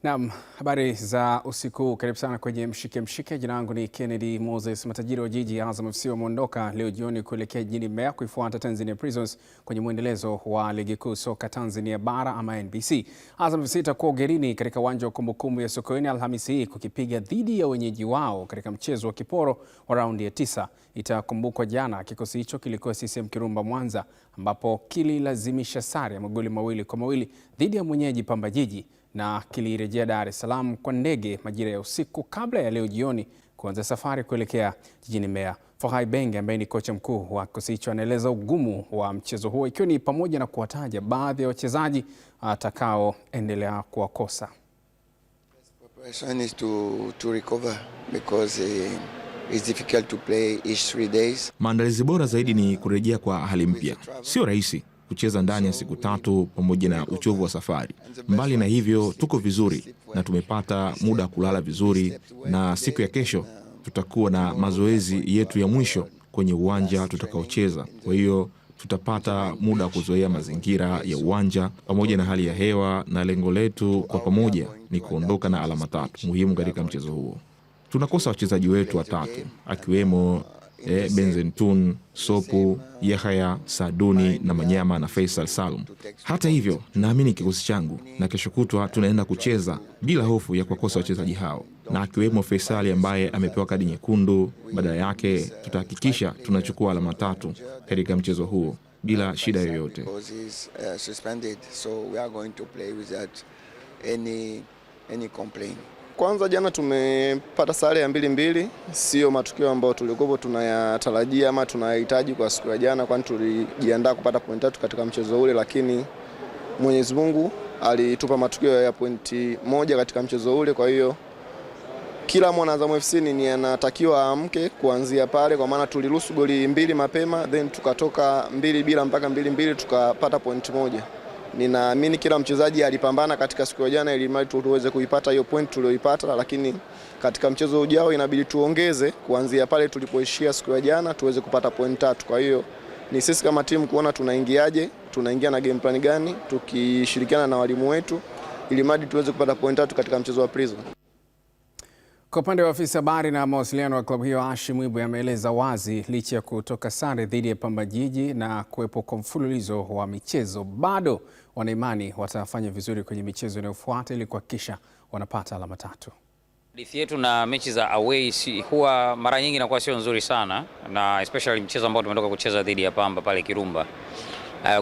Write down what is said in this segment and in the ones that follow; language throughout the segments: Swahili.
Naam, habari za usiku. Karibu sana kwenye Mshike Mshike. Jina langu ni Kennedy Moses. Matajiri wa jiji Azam FC wameondoka leo jioni kuelekea jijini Mbeya kuifuata Tanzania Prisons kwenye mwendelezo wa ligi kuu soka Tanzania bara ama NBC. Azam FC itakuwa ugenini katika uwanja wa kumbukumbu ya Sokoine Alhamisi hii kukipiga dhidi ya wenyeji wao katika mchezo wa kiporo wa raundi ya 9. Itakumbukwa jana kikosi hicho kilikuwa CCM Kirumba Mwanza ambapo kililazimisha sare ya magoli 2-2 dhidi ya mwenyeji Pamba Jiji na kilirejea Dar es Salaam kwa ndege majira ya usiku kabla ya leo jioni kuanza safari kuelekea jijini Mbeya. Fahai Benge ambaye ni kocha mkuu wa kikosi hicho anaeleza ugumu wa mchezo huo ikiwa ni pamoja na kuwataja baadhi ya wachezaji atakaoendelea kuwakosa. Preparation is to recover because it's difficult to play each 3 days. Maandalizi bora zaidi ni kurejea kwa hali mpya. Sio rahisi kucheza ndani ya siku 3 pamoja na uchovu wa safari. Mbali na hivyo tuko vizuri na tumepata muda kulala vizuri, na siku ya kesho tutakuwa na mazoezi yetu ya mwisho kwenye uwanja tutakaocheza. Kwa hiyo tutapata muda kuzoea mazingira ya uwanja pamoja na hali ya hewa, na lengo letu kwa pamoja ni kuondoka na alama 3 muhimu katika mchezo huo. Tunakosa wachezaji wetu 3 akiwemo Benzentun, Sopu, Yahya, Saduni na Manyama na Faisal Salum. Hata hivyo, naamini kikosi changu na kesho kutwa tunaenda kucheza bila hofu ya kukosa wachezaji hao, na akiwemo Faisal ambaye amepewa kadi nyekundu. Badala yake tutahakikisha tunachukua alama 3 katika mchezo huo bila shida yoyote. Kwanza jana tumepata sare ya 2-2, sio matukio ambayo tulikuwa tunayatarajia ama tunayahitaji kwa siku ya jana, kwani tulijiandaa kupata point 3 katika mchezo ule, lakini Mwenyezi Mungu alitupa matukio ya pointi 1 katika mchezo ule. Kwa hiyo kila mwana Azam FC ni anatakiwa aamke kuanzia pale, kwa maana tuliruhusu goli 2 mapema, then tukatoka 2-2 mpaka 2-2 tukapata pointi 1. Ninaamini kila mchezaji alipambana katika siku ya jana ili mali tuweze kuipata hiyo point tulioipata, lakini katika mchezo ujao inabidi tuongeze kuanzia pale tulipoishia siku ya jana tuweze kupata point 3. Kwa hiyo ni sisi kama timu kuona tunaingiaje, tunaingia na game plan gani, tukishirikiana na walimu wetu ili mali tuweze kupata point 3 katika mchezo wa Prison. Kwa upande wa afisa habari na mawasiliano wa klabu hiyo Hashim Mwibwe ameeleza wazi licha ya kutoka sare dhidi ya Pamba Jiji na kuwepo kwa mfululizo wa michezo, bado wanaimani watafanya vizuri kwenye michezo inayofuata ili kuhakikisha wanapata alama 3. Hadithi yetu na mechi za away huwa mara nyingi inakuwa sio nzuri sana, na especially mchezo ambao tumetoka kucheza dhidi ya Pamba pale Kirumba.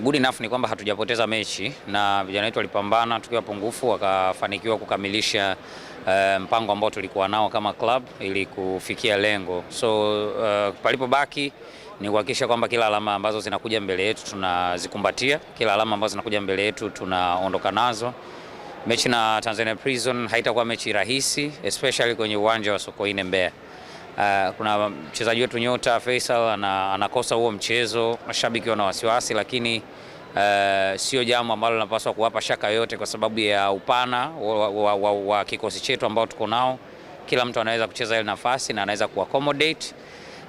Good enough ni kwamba hatujapoteza mechi na vijana wetu walipambana tukiwa pungufu, wakafanikiwa kukamilisha mpango ambao tulikuwa nao kama club ili kufikia lengo. So palipobaki ni kuhakikisha kwamba kila alama ambazo zinakuja mbele yetu tunazikumbatia, kila alama ambazo zinakuja mbele yetu tunaondoka nazo. Mechi na Tanzania Prison haitakuwa mechi rahisi, especially kwenye uwanja wa Sokoine Mbeya. Kuna mchezaji wetu nyota Faisal anakosa huo mchezo, mashabiki wana wasiwasi, lakini sio jambo ambalo linapaswa kuwapa shaka yote kwa sababu ya upana wa kikosi chetu ambao tuko nao. Kila mtu anaweza kucheza ile nafasi na anaweza kuaccommodate,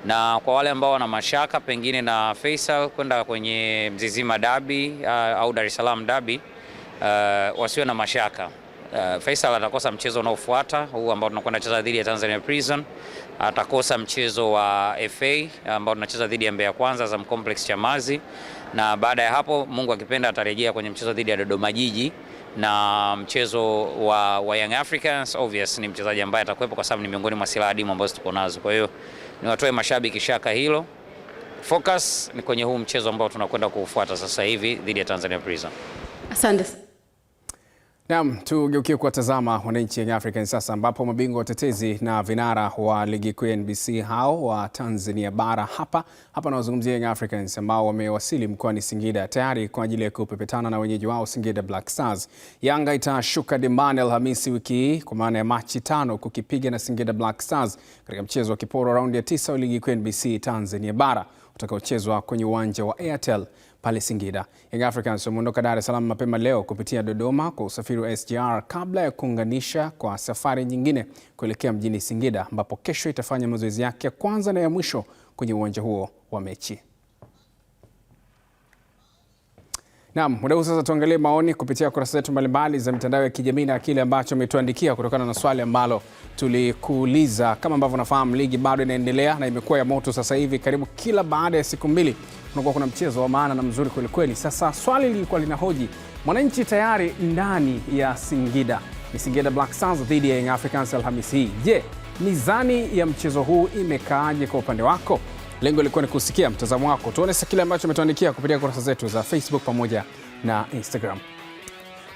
na kwa wale ambao wana mashaka pengine na Faisal kwenda kwenye Mzizima Derby au Dar es Salaam Derby, wasiwe na mashaka. Faisal atakosa mchezo unaofuata huu ambao tunakwenda kucheza dhidi ya Tanzania Prison. Atakosa mchezo wa FA ambao tunacheza dhidi ya Mbeya Kwanza Azam Complex Chamazi, na baada ya hapo Mungu akipenda atarejea kwenye mchezo dhidi ya Dodoma Jiji na mchezo wa Young Africans. Obvious ni mchezaji ambaye atakuwepo kwa sababu ni miongoni mwa silaha adimu ambazo tuko nazo. Kwa hiyo ni watoe mashabiki shaka hilo. Focus ni kwenye huu mchezo ambao tunakwenda kuufuata sasa hivi dhidi ya Tanzania Prison. Asante. Naam, tugeukie kuwatazama wananchi Young Africans sasa, ambapo mabingwa watetezi na vinara wa ligi kuu NBC hao wa Tanzania bara hapa nawazungumzia Young Africans ambao wamewasili mkoani Singida tayari kwa ajili ya kupepetana na wenyeji wao Singida Black Stars. Yanga itashuka dimbani Alhamisi wiki hii kwa maana ya Machi 5 kukipiga na Singida Black Stars katika mchezo wa kiporo raundi ya 9 wa ligi kuu NBC Tanzania bara utakaochezwa kwenye uwanja wa Airtel pale Singida. Young Africans wameondoka Dar es Salaam mapema leo kupitia Dodoma kwa usafiri wa SGR kabla ya kuunganisha kwa safari nyingine kuelekea mjini Singida, ambapo kesho itafanya mazoezi yake ya kwanza na ya mwisho kwenye uwanja huo wa mechi. Naam, muda huu sasa tuangalie maoni kupitia kurasa zetu mbalimbali za mitandao ya kijamii na kile ambacho umetuandikia kutokana na swali ambalo tulikuuliza. Kama ambavyo unafahamu, ligi bado inaendelea na imekuwa ya moto sasa hivi. Karibu kila baada ya siku mbili kunakuwa kuna mchezo wa maana na mzuri kweli kweli. Sasa swali lilikuwa linahoji, Mwananchi tayari ndani ya Singida. Ni Singida Black Stars dhidi ya Young Africans Alhamisi hii. Je, mizani ya mchezo huu imekaaje kwa upande wako? Lengo lilikuwa ni kusikia mtazamo wako. Tuone sasa kile ambacho umetuandikia kupitia kurasa zetu za Facebook pamoja na Instagram.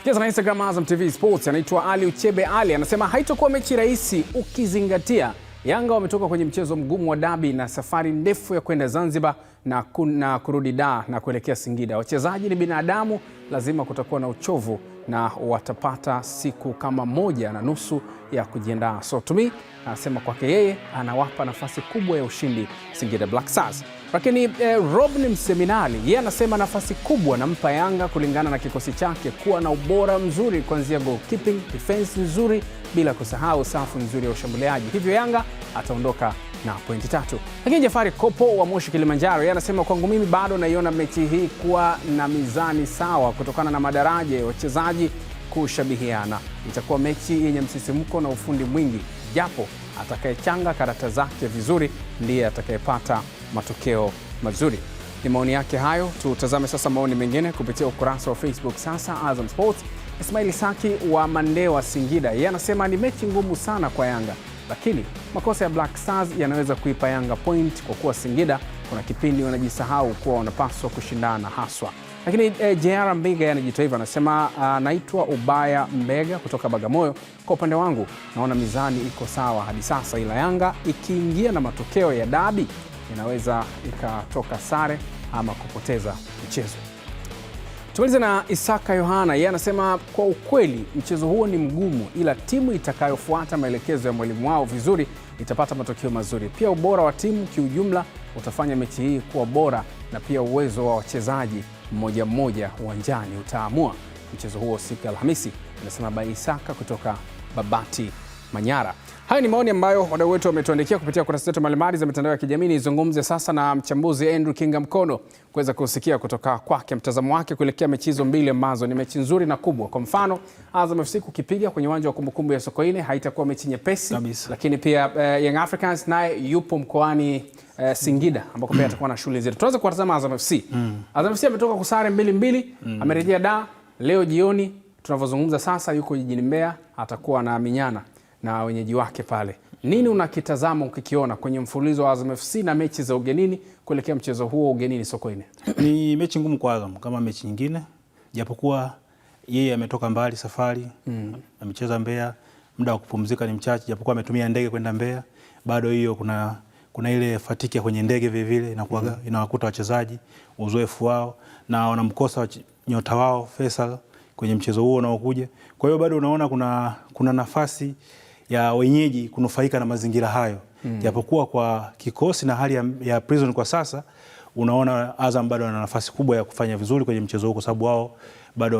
Kiza na Instagram Azam TV Sports, anaitwa Ali Uchebe Ali, anasema haitakuwa mechi rahisi ukizingatia Yanga wametoka kwenye mchezo mgumu wa dabi na safari ndefu ya kwenda Zanzibar na kurudi Dar na kuelekea Singida. Wachezaji ni binadamu, lazima kutakuwa na uchovu na watapata siku kama 1.5 ya kujiandaa. So to me, anasema kwake yeye anawapa nafasi kubwa ya ushindi Singida Black Stars. Lakini Robin Mseminali, yeye anasema nafasi kubwa nampa Yanga kulingana na kikosi chake kuwa na ubora mzuri kuanzia goalkeeping, defense nzuri, bila kusahau safu nzuri ya ushambuliaji. Hivyo Yanga ataondoka na pointi 3. Lakini Jafari Kopo wa Moshi Kilimanjaro, yeye anasema kwangu mimi bado naiona mechi hii kuwa na mizani sawa kutokana na madaraja ya wachezaji kushabihiana. Itakuwa mechi yenye msisimko na ufundi mwingi, japo atakayechanga karata zake vizuri ndiye atakayepata matokeo mazuri. Ni maoni yake hayo. Tutazame sasa maoni mengine kupitia ukurasa wa Facebook sasa Azam Sports. Ismail Saki wa Mandewa Singida, yeye anasema ni mechi ngumu sana kwa Yanga, lakini makosa ya Black Stars yanaweza kuipa Yanga point kwa kuwa Singida kuna kipindi wanajisahau kuwa wanapaswa kushindana haswa. Lakini JR Mbega yanajitoa hivyo, anasema naitwa Ubaya Mbega kutoka Bagamoyo. Kwa upande wangu naona mizani iko sawa hadi sasa, ila Yanga ikiingia na matokeo ya dabi inaweza ikatoka sare ama kupoteza mchezo. Tumalize na Isaka Yohana, yeye anasema kwa ukweli mchezo huo ni mgumu, ila timu itakayofuata maelekezo ya mwalimu wao vizuri itapata matokeo mazuri. Pia ubora wa timu kiujumla utafanya mechi hii kuwa bora, na pia uwezo wa wachezaji mmoja mmoja uwanjani utaamua mchezo huo siku ya Alhamisi, anasema Bai Isaka kutoka Babati, Manyara. Haya ni maoni ambayo wadau wetu wametuandikia kupitia kurasa zetu mbalimbali za mitandao ya kijamii. Nizungumze sasa na mchambuzi Andrew Kinga Mkono kuweza kusikia kutoka kwake mtazamo wake kuelekea mechi hizo mbili ambazo ni mechi nzuri na kubwa. Kwa mfano, Azam FC kukipiga kwenye uwanja wa Kumbukumbu ya Sokoine haitakuwa mechi nyepesi kabisa. Lakini pia Young Africans naye yupo mkoani Singida ambako pia atakuwa na shughuli zetu. Tuanze kuwatazama Azam FC. Azam FC ametoka kusare 2-2, amerejea Dar leo jioni. Tunavyozungumza sasa yuko jijini Mbeya, atakuwa na minyana na wenyeji wake pale. Nini unakitazama ukikiona kwenye mfululizo wa Azam FC na mechi za ugenini kuelekea mchezo huo ugenini Sokoine? Ni mechi ngumu kwa Azam kama mechi nyingine, japokuwa yeye ametoka mbali safari, amecheza Mbeya, muda wa kupumzika ni mchache, japokuwa ametumia ndege kwenda Mbeya, bado hiyo kuna ile fatiki ya kwenye ndege vile vile inawakuta wachezaji, uzoefu wao, na wanamkosa nyota wao Faisal kwenye mchezo huo unaokuja. Kwa hiyo bado unaona kuna nafasi ya wenyeji kunufaika na mazingira hayo. Japokuwa kwa kikosi na hali ya Prison kwa sasa, unaona Azam bado wana nafasi kubwa ya kufanya vizuri kwenye mchezo huo, kwa sababu wao bado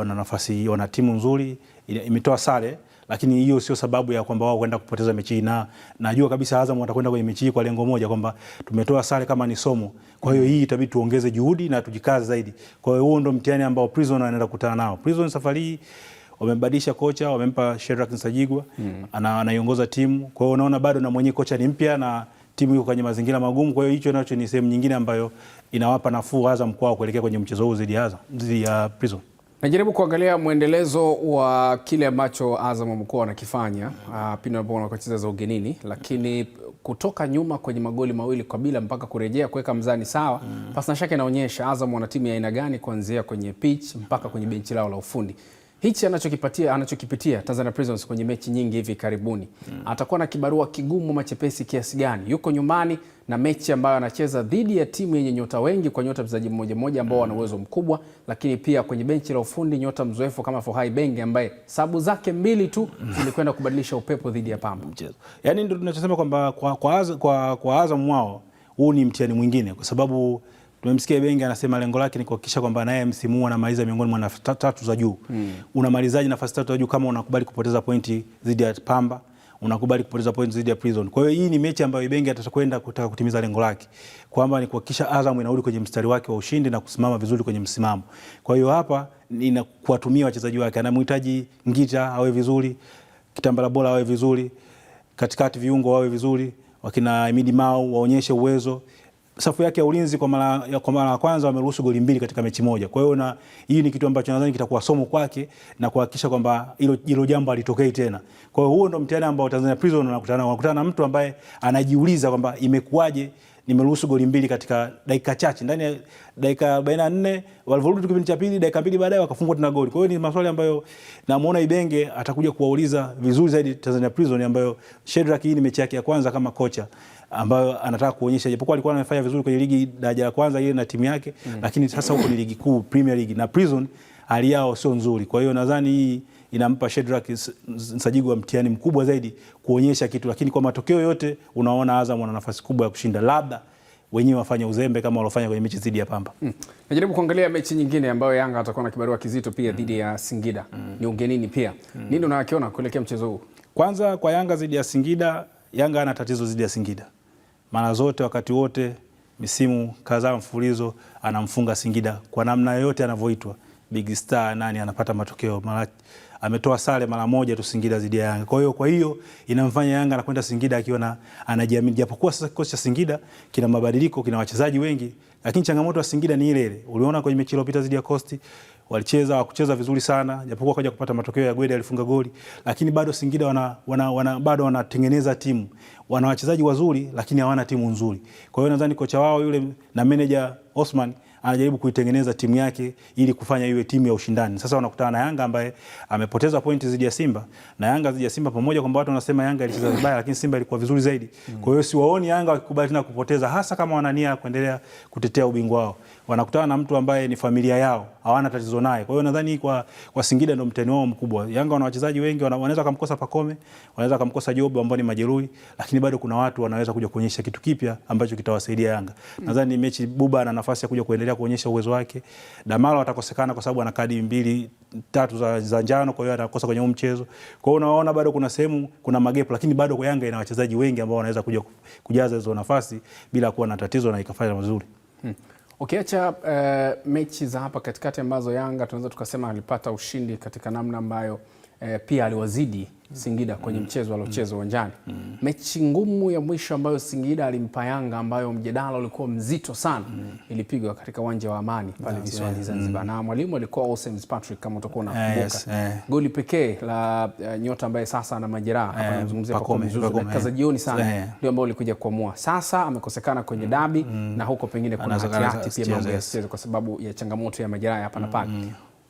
wana timu nzuri, imetoa sare, lakini hiyo sio sababu ya kwamba wao kwenda kupoteza mechi hii, na najua kabisa Azam watakwenda kwenye mechi hii kwa lengo moja, kwamba tumetoa sare kama ni somo. Kwa hiyo hii itabidi tuongeze juhudi na tujikaze zaidi. Kwa hiyo huo ndo mtihani ambao Prison wanaenda kukutana nao. Prison safari hii wamebadilisha kocha, wamempa Shedrack Nsajigwa, anaiongoza timu. Kwa hiyo unaona bado na mwenye kocha ni mpya na timu iko kwenye mazingira magumu. Kwa hiyo hicho nacho ni sehemu nyingine ambayo inawapa nafuu Azam kwao kuelekea kwenye mchezo huu dhidi ya Prison. Najaribu kuangalia mwendelezo wa kile ambacho Azam wamekuwa wanakifanya pindi wanapocheza za ugenini, lakini kutoka nyuma kwenye magoli 2-2 mpaka kurejea kuweka mzani sawa, pasina shaka inaonyesha Azam wana timu ya aina gani kuanzia kwenye pitch mpaka kwenye benchi lao la ufundi. Hichi anachokipitia Tanzania Prisons kwenye mechi nyingi hivi karibuni, atakuwa na kibarua kigumu machepesi kiasi gani? Yuko nyumbani na mechi ambayo anacheza dhidi ya timu yenye nyota wengi, kwa nyota mchezaji mmoja ambao wana uwezo mkubwa, lakini pia kwenye benchi la ufundi nyota mzoefu kama Fohai Benge ambaye sabu zake 2 tu zilikwenda kubadilisha upepo dhidi ya Pamba mchezo. Yaani ndio tunachosema kwamba kwa Azam wao huu ni mtihani mwingine, kwa sababu tumemsikia Benge anasema lengo lake ni kuhakikisha kwamba naye msimu huu anamaliza miongoni mwa nafasi 3 za juu. Unamalizaje nafasi 3 za juu kama unakubali kupoteza pointi dhidi ya Pamba? unakubali kupoteza points dhidi ya Prison. Kwa hiyo hii ni mechi ambayo Ibenge atakwenda kutaka kutimiza lengo lake, kwamba ni kuhakikisha Azam inarudi kwenye mstari wake wa ushindi na kusimama vizuri kwenye msimamo. Kwa hiyo hapa ni kuwatumia wachezaji wake, anamhitaji Ngita awe vizuri, Kitambala Bola awe vizuri, katikati viungo wawe vizuri, wakina Emidi Mau waonyeshe uwezo. Safu yake ya ulinzi kwa mara ya kwanza wameruhusu goli 2 katika mechi moja. Kwa hiyo na hii ni kitu ambacho nadhani kitakuwa somo kwake na kuhakikisha kwamba hilo jambo halitokei tena. Kwa hiyo huo ndo mtihani ambao Tanzania Prison wanakutana na mtu ambaye anajiuliza kwamba imekuwaje nimeruhusu goli 2 katika dakika chache, ndani ya dakika 44 walivyorudi kipindi cha pili, dakika 2 baadaye wakafungwa tena goli. Kwa hiyo ni maswali ambayo namuona Ibenge atakuja kuwauliza vizuri zaidi Tanzania Prison, ambayo Shedrack hii ni mechi yake ya kwanza kama kocha, ambayo anataka kuonyesha, japokuwa alikuwa anafanya vizuri kwenye ligi daraja la kwanza ile na timu yake, lakini sasa huko ni ligi kuu, Premier League, na Prison hali yao sio nzuri. Kwa hiyo nadhani hii inampa Shedrack Nsajigwa mtihani mkubwa zaidi kuonyesha kitu, lakini kwa matokeo yote unaona Azam wana nafasi kubwa ya kushinda, labda wenyewe wafanye uzembe kama walofanya kwenye mechi dhidi ya Pamba. Najaribu kuangalia mechi nyingine ambayo Yanga atakuwa na kibarua kizito pia dhidi ya Singida. Ni ugenini pia. Nini unakiona kuelekea mchezo huu? Kwanza kwa Yanga dhidi ya Singida, Yanga ana tatizo dhidi ya Singida. Mara zote wakati wote misimu kadhaa mfululizo anamfunga Singida kwa namna yoyote anavyoitwa. Big Star nani anapata matokeo. Mara ametoa sare mara moja tu Singida dhidi ya Yanga. Kwa hiyo inamfanya Yanga anakwenda Singida akiwa na anajiamini. Japokuwa sasa kikosi cha Singida kina mabadiliko, kina wachezaji wengi, lakini changamoto ya Singida ni ile ile. Uliona kwenye mechi iliyopita dhidi ya Coast wakucheza vizuri sana, japokuwa kaja kupata matokeo ya Gwede alifunga goli, lakini bado Singida bado wanatengeneza timu. Wana wachezaji wazuri lakini hawana timu nzuri. Kwa hiyo nadhani kocha wao yule na manager Osman anajaribu kuitengeneza timu yake ili kufanya iwe timu ya ushindani. Sasa wanakutana na Yanga ambaye amepoteza pointi dhidi ya Simba, na Yanga dhidi ya Simba, pamoja kwamba watu wanasema Yanga ilicheza vibaya, lakini Simba ilikuwa vizuri zaidi. Kwa hiyo siwaoni Yanga wakikubali tena kupoteza, hasa kama wana nia kuendelea kutetea ubingwa wao. Wanakutana na mtu ambaye ni familia yao, hawana tatizo naye. Kwa hiyo nadhani kwa Singida ndio mtani wao mkubwa. Yanga wana wachezaji wengi, wanaweza kumkosa Pacome, wanaweza kumkosa Job ambao ni majeruhi, lakini bado kuna watu wanaweza kuja kuonyesha kitu kipya ambacho kitawasaidia Yanga. Nadhani mechi Buba ana nafasi ya kuja kuendelea kuonyesha uwezo wake. Damalo atakosekana kwa sababu ana kadi 2-3 za njano, kwa hiyo atakosa kwenye mchezo. Kwa hiyo unaona bado kuna sehemu, kuna magepu, lakini bado kwa Yanga ina wachezaji wengi ambao wanaweza kuja kujaza hizo nafasi bila kuwa na tatizo na ikafanya mazuri. Ukiacha mechi za hapa katikati ambazo Yanga tunaweza tukasema alipata ushindi katika namna ambayo pia aliwazidi Singida kwenye mchezo aliocheza uwanjani. Mechi ngumu ya mwisho ambayo Singida alimpa Yanga, ambayo mjadala ulikuwa mzito sana, ilipigwa katika uwanja wa Amani pale visiwani Zanzibar, na mwalimu alikuwa Austin Patrick, kama utakuwa unakumbuka. Goli pekee la nyota ambaye sasa ana majeraha, hapa anazungumzia Pacome Zouzoua, dakika za jioni sana ndio ambao ulikuja kuamua. Sasa amekosekana kwenye dabi, na huko pengine kuna hati pia mambo yasicheze kwa sababu ya changamoto ya majeraha hapa na pale.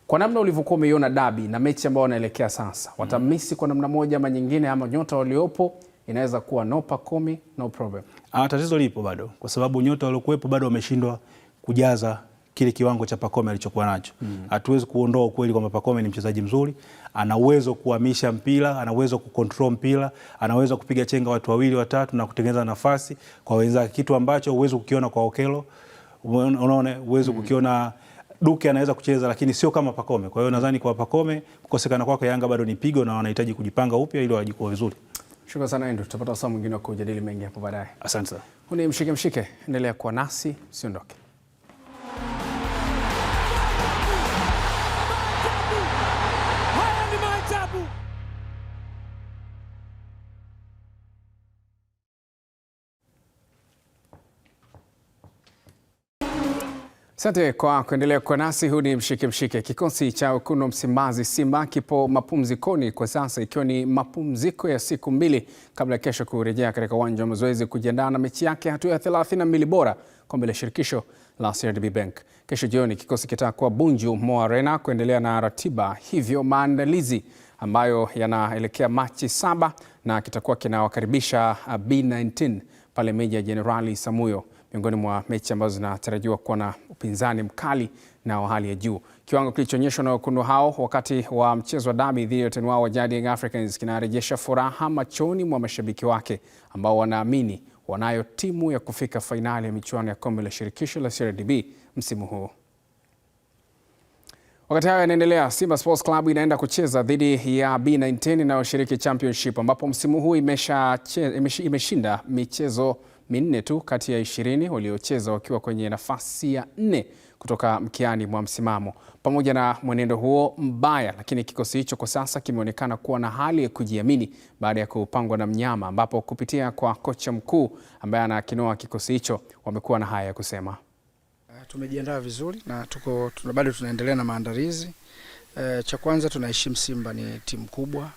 Kwa namna ulivyokuwa umeiona dabi na mechi ambayo wanaelekea sasa, watamisi kwa namna moja ama nyingine, ama nyota waliopo inaweza kuwa no Pacome, no problem? Tatizo lipo bado, kwa sababu nyota waliokuwepo bado wameshindwa kujaza kile kiwango cha Pacome alichokuwa nacho. Hatuwezi kuondoa ukweli kwamba Pacome ni mchezaji mzuri, ana uwezo kuhamisha mpira, ana uwezo kucontrol mpira, ana uwezo kupiga chenga watu wawili watatu na kutengeneza nafasi kwa wenzake, kitu ambacho uwezo kukiona kwa Okelo, unaona uwezo kukiona Duke anaweza kucheza, lakini sio kama Pacome. Kwa hiyo nadhani kwa Pacome kukosekana kwake Yanga bado ni pigo, na wanahitaji kujipanga upya ili wajikue vizuri. Shukrani sana Andrew, tutapata wasaa mwingine wa kujadili mengi hapo baadaye. Asante sana. Huni mshike, endelea kuwa nasi, usiondoke. Asante kwa kuendelea kwa nasi. Huu ni mshike. Kikosi cha wekundu wa Msimbazi Simba kipo mapumzikoni kwa sasa, ikiwa ni mapumziko ya siku 2 kabla ya kesho kurejea katika uwanja wa mazoezi kujiandaa na mechi yake hatua ya 32 bora kombe la shirikisho la CRDB Bank. Kesho jioni kikosi kitakuwa Bunju Mo Arena kuendelea na ratiba, hivyo maandalizi ambayo yanaelekea Machi 7, na kitakuwa kinawakaribisha B19 pale Meja Jenerali Samuyo, miongoni mwa mechi ambazo zinatarajiwa kuwa na upinzani mkali na wa hali ya juu. Kiwango kilichoonyeshwa na wekundu hao wakati wa mchezo wa dabi dhidi ya watani wao wa jadi Young Africans kinarejesha furaha machoni mwa mashabiki wake ambao wanaamini wanayo timu ya kufika fainali ya michuano ya kombe la shirikisho la CRDB msimu huu. Wakati hayo yanaendelea, Simba Sports Club inaenda kucheza dhidi ya B19 inayoshiriki Championship, ambapo msimu huu imeshinda michezo minne tu kati ya 20 waliocheza, wakiwa kwenye nafasi ya 4 kutoka mkiani mwa msimamo. Pamoja na mwenendo huo mbaya, lakini kikosi hicho kwa sasa kimeonekana kuwa na hali ya kujiamini baada ya kupangwa na mnyama, ambapo kupitia kwa kocha mkuu ambaye anakinoa kikosi hicho, wamekuwa na haya ya kusema. Tumejiandaa vizuri na bado tunaendelea na maandalizi. Cha kwanza, tunaheshimu Simba ni timu kubwa.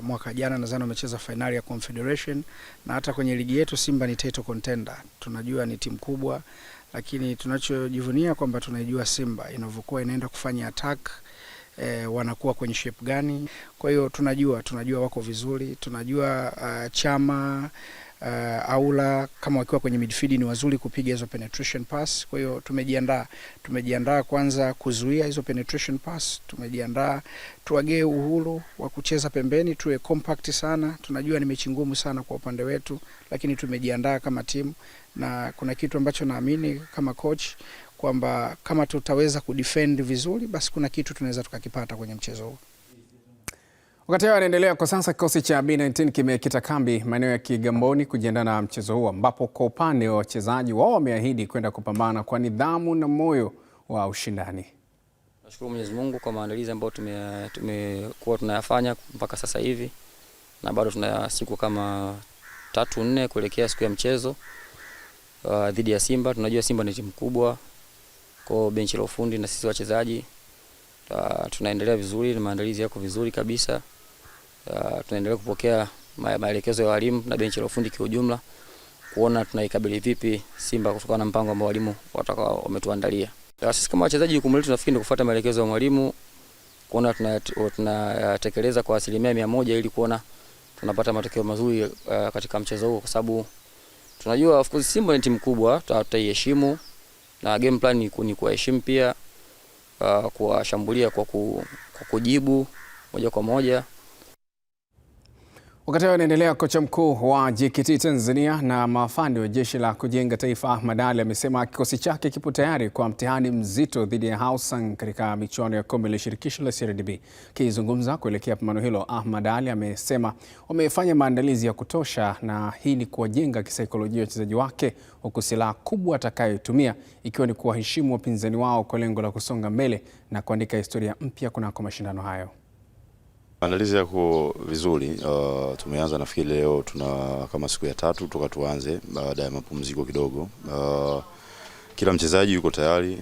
Mwaka jana nadhani wamecheza finali ya Confederation, na hata kwenye ligi yetu Simba ni title contender. Tunajua ni timu kubwa, lakini tunachojivunia kwamba tunaijua Simba inavyokuwa inaenda kufanya attack, wanakuwa kwenye shape gani. Kwa hiyo tunajua wako vizuri, tunajua Chama Aula kama wakiwa kwenye midfield ni wazuri kupiga hizo penetration pass. Kwa hiyo tumejiandaa kwanza kuzuia hizo penetration pass, tumejiandaa tuwagee uhuru wa kucheza pembeni, tuwe compact sana. Tunajua ni mechi ngumu sana kwa upande wetu, lakini tumejiandaa kama timu, na kuna kitu ambacho naamini kama coach kwamba kama tutaweza kudefend vizuri, basi kuna kitu tunaweza tukakipata kwenye mchezo huu. Wakati hayo yanaendelea, kwa sasa kikosi cha B19 kimekita kambi maeneo ya Kigamboni kujiandaa na mchezo huo, ambapo kwa upande wa wachezaji wao wameahidi kwenda kupambana kwa nidhamu na moyo wa ushindani. Nashukuru Mwenyezi Mungu kwa maandalizi ambayo tumekuwa tunayafanya mpaka sasa hivi, na bado tuna siku kama 3-4 kuelekea siku ya mchezo dhidi ya Simba. Tunajua Simba ni timu kubwa, kwa benchi la ufundi na sisi wachezaji tunaendelea vizuri na maandalizi yako vizuri kabisa. Tunaendelea kupokea maelekezo ya walimu na benchi la ufundi kwa ujumla, kuona tunaikabili vipi Simba kutokana na mpango ambao walimu wametuandalia. Sisi kama wachezaji jukumu letu nafikiri ni kufuata maelekezo ya mwalimu, kuona tunatekeleza kwa 100% ili kuona tunapata matokeo mazuri katika mchezo huo, kwa sababu tunajua of course Simba ni timu kubwa, tutaiheshimu, na game plan ni kuheshimu pia, kuwashambulia kwa kujibu moja kwa moja. Wakati hayo yanaendelea, kocha mkuu wa JKT Tanzania na maafande wa Jeshi la Kujenga Taifa Ahmad Ally amesema kikosi chake kipo tayari kwa mtihani mzito dhidi ya Hausan katika michuano ya kombe la shirikisho la CRDB. Akizungumza kuelekea pambano hilo, Ahmad Ally amesema wamefanya maandalizi ya kutosha, na hii ni kuwajenga kisaikolojia wachezaji wake, huku silaha kubwa atakayotumia ikiwa ni kuwaheshimu wapinzani wao kwa lengo la kusonga mbele na kuandika historia mpya kunako mashindano hayo. Maandalizi yako vizuri. Tumeanza nafikiri leo tuna kama siku ya 3 toka tuanze baada ya mapumziko kidogo. Kila mchezaji yuko tayari.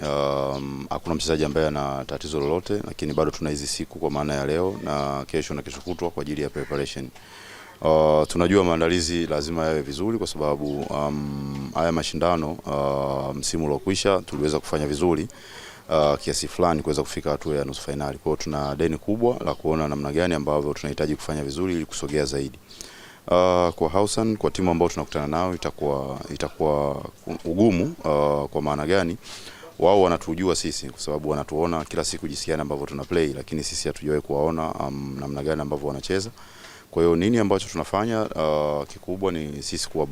Hakuna mchezaji ambaye ana tatizo lolote, lakini bado tuna hizi siku kwa maana ya leo na kesho kutwa kwa ajili ya preparation. Tunajua maandalizi lazima yawe vizuri kwa sababu haya mashindano msimu uliokwisha tuliweza kufanya vizuri kiasi fulani kuweza kufika hatua ya nusu finali. Kwa hiyo tuna deni kubwa la kuona namna gani ambavyo tunahitaji kufanya vizuri ili kusogea zaidi. Kwa Hausan, kwa timu ambayo tunakutana nao itakuwa ugumu. Kwa maana gani? Wao wanatujua sisi kwa sababu wanatuona kila siku jinsi gani ambavyo tuna play, lakini sisi hatujawahi kuwaona namna gani ambavyo wanacheza. Kwa hiyo nini ambacho tunafanya kikubwa ni sisi kuwa